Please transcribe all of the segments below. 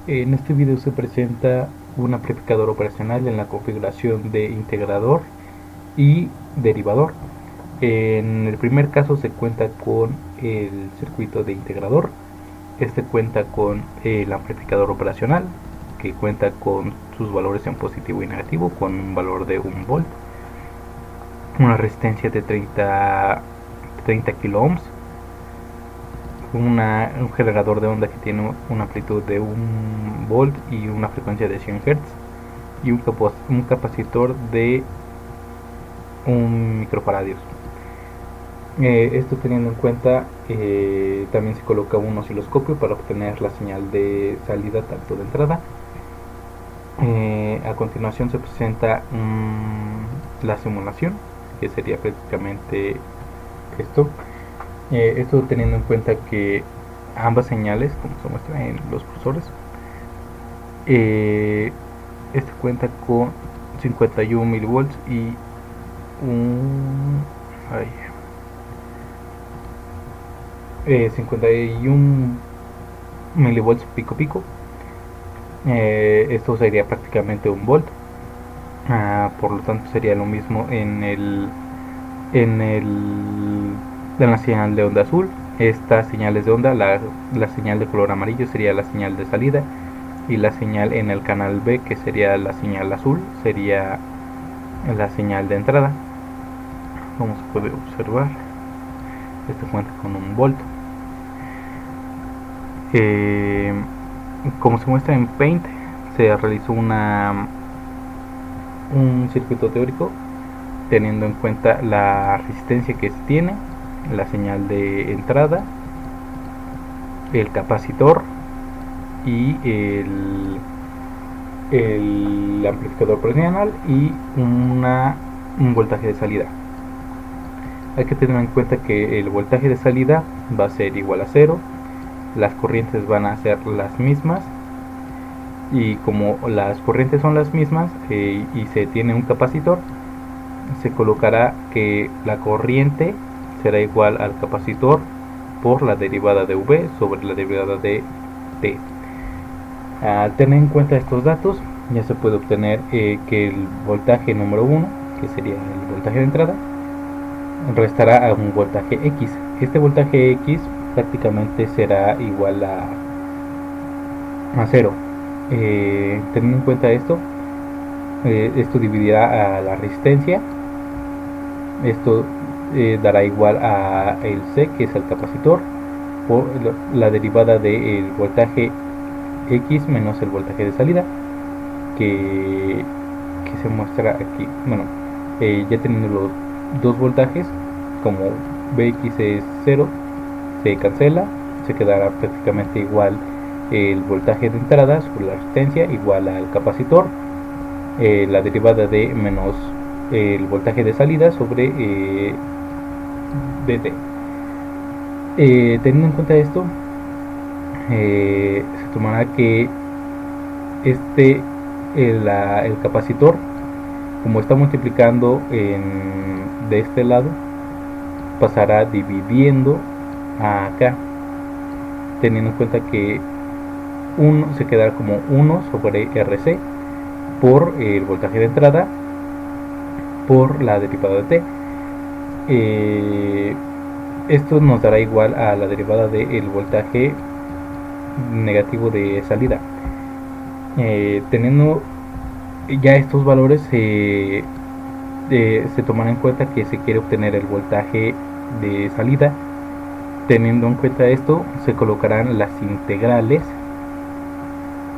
En este video se presenta un amplificador operacional en la configuración de integrador y derivador. En el primer caso se cuenta con el circuito de integrador. Este cuenta con el amplificador operacional, que cuenta con sus valores en positivo y negativo, con un valor de 1 volt, una resistencia de 30 kilo ohms, un generador de onda que tiene una amplitud de 1 volt y una frecuencia de 100 Hz, y un capacitor de 1 microfaradios. Esto teniendo en cuenta, también se coloca un osciloscopio para obtener la señal de salida tanto de entrada. A continuación se presenta la simulación, que sería prácticamente esto. Esto teniendo en cuenta que ambas señales, como se muestra en los cursores, este cuenta con 51 milivolts y 51 milivolts pico. Esto sería prácticamente 1 volt. Por lo tanto sería lo mismo en la señal de onda azul. Estas señales de onda, la señal de color amarillo sería la señal de salida, y la señal en el canal B, que sería la señal azul, sería la señal de entrada. Como se puede observar, este cuenta con 1 volt. Como se muestra en Paint, se realizó un circuito teórico teniendo en cuenta la resistencia que se tiene, la señal de entrada, el capacitor y el amplificador operacional y un voltaje de salida. Hay que tener en cuenta que el voltaje de salida va a ser igual a 0, las corrientes van a ser las mismas, y como las corrientes son las mismas y se tiene un capacitor, se colocará que la corriente será igual al capacitor por la derivada de V sobre la derivada de T. Al tener en cuenta estos datos, ya se puede obtener que el voltaje número 1, que sería el voltaje de entrada, restará a un voltaje X. Este voltaje X prácticamente será igual a 0. Teniendo en cuenta esto, esto dividirá a la resistencia. Esto dará igual a el C, que es el capacitor, por la derivada del voltaje X menos el voltaje de salida, que se muestra aquí. Bueno, ya teniendo los dos voltajes, como Vx es 0, se cancela, se quedará prácticamente igual el voltaje de entrada sobre la resistencia igual al capacitor, la derivada de menos el voltaje de salida sobre dt. Teniendo en cuenta esto, se tomará que el capacitor, como está multiplicando de este lado, pasará dividiendo acá, teniendo en cuenta que 1 se quedará como 1 sobre RC por el voltaje de entrada por la derivada de T. Esto nos dará igual a la derivada del voltaje negativo de salida. Teniendo ya estos valores, se tomará en cuenta que se quiere obtener el voltaje de salida. Teniendo en cuenta esto, se colocarán las integrales,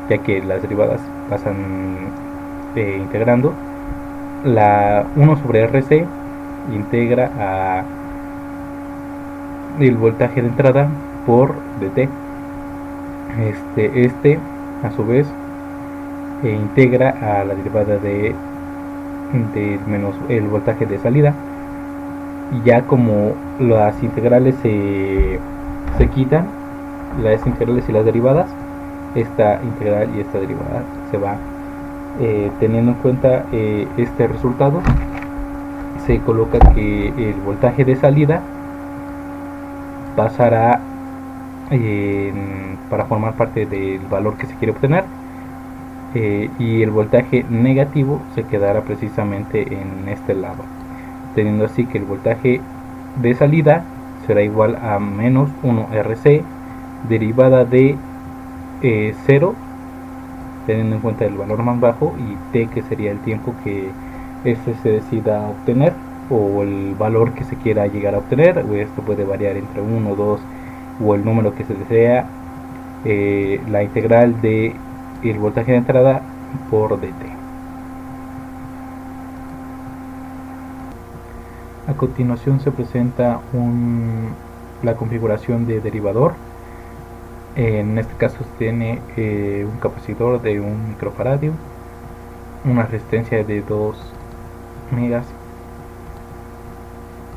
ya que las derivadas pasan integrando. La 1 sobre RC integra a el voltaje de entrada por dt. Este a su vez integra a la derivada de menos el voltaje de salida. Y ya como las integrales se quitan, las integrales y las derivadas, esta integral y esta derivada se va. Teniendo en cuenta este resultado, se coloca que el voltaje de salida pasará para formar parte del valor que se quiere obtener, y el voltaje negativo se quedará precisamente en este lado, teniendo así que el voltaje de salida será igual a menos 1 RC derivada de 0, teniendo en cuenta el valor más bajo, y t, que sería el tiempo que este se decida obtener, o el valor que se quiera llegar a obtener. Esto puede variar entre 1, 2 o el número que se desea. La integral de el voltaje de entrada por dt. A continuación se presenta la configuración de derivador. En este caso tiene un capacitor de 1 microfaradio, una resistencia de 2 megas,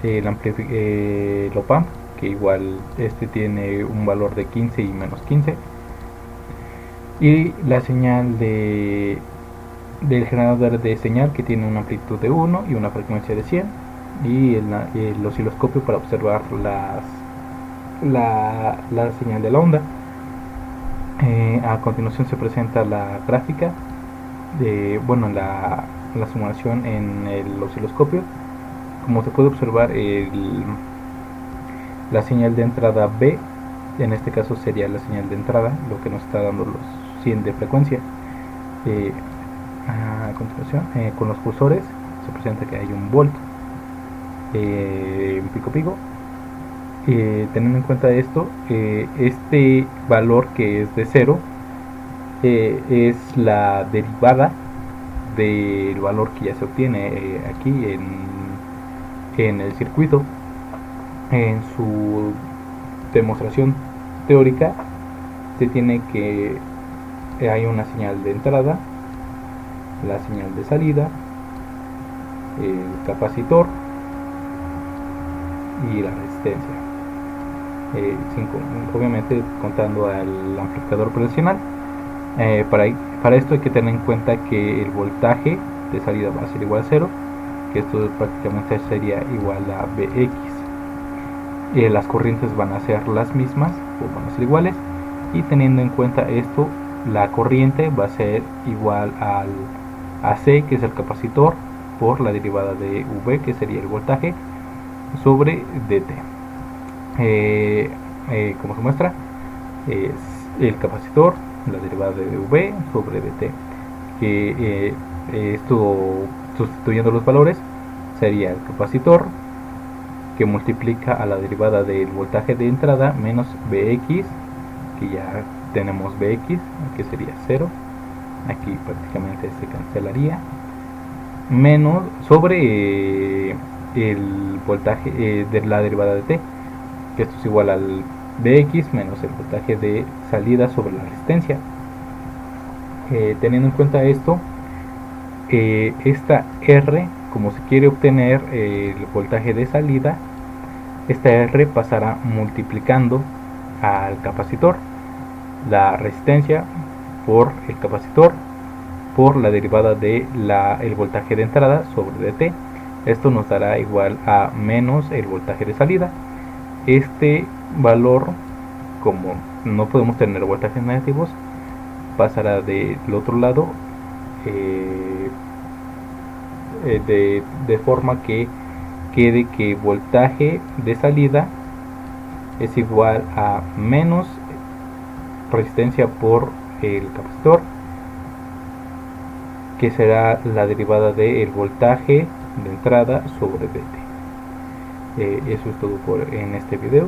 el op-amp, que igual este tiene un valor de 15 y menos 15, y la señal del generador de señal, que tiene una amplitud de 1 y una frecuencia de 100, y el osciloscopio para observar la señal de la onda. A continuación se presenta la gráfica de la simulación en el osciloscopio. Como se puede observar, la señal de entrada B, en este caso sería la señal de entrada, lo que nos está dando los 100 de frecuencia. A continuación, con los cursores se presenta que hay un volt, pico. Teniendo en cuenta esto, este valor, que es de 0, es la derivada del valor que ya se obtiene aquí en el circuito. En su demostración teórica se tiene que hay una señal de entrada, la señal de salida, el capacitor y la resistencia, obviamente contando al amplificador operacional. Para esto hay que tener en cuenta que el voltaje de salida va a ser igual a 0, que esto prácticamente sería igual a Vx. Las corrientes van a ser las mismas, o van a ser iguales, y teniendo en cuenta esto, la corriente va a ser igual a C, que es el capacitor, por la derivada de V, que sería el voltaje, sobre dt. Como se muestra, es el capacitor, la derivada de V sobre dt, que esto, sustituyendo los valores, sería el capacitor, que multiplica a la derivada del voltaje de entrada, menos Vx, que ya tenemos Vx, que sería 0, aquí prácticamente se cancelaría, menos sobre el voltaje de la derivada de t, que esto es igual al Vx menos el voltaje de salida sobre la resistencia. Teniendo en cuenta esto, esta R, como se quiere obtener el voltaje de salida, esta R pasará multiplicando al capacitor, la resistencia por el capacitor, por la derivada de el voltaje de entrada sobre dt. Esto nos dará igual a menos el voltaje de salida. Este valor, como no podemos tener voltajes negativos, pasará del otro lado, de forma que quede que voltaje de salida es igual a menos resistencia por el capacitor, que será la derivada del voltaje de entrada sobre dt. Eso es todo en este video.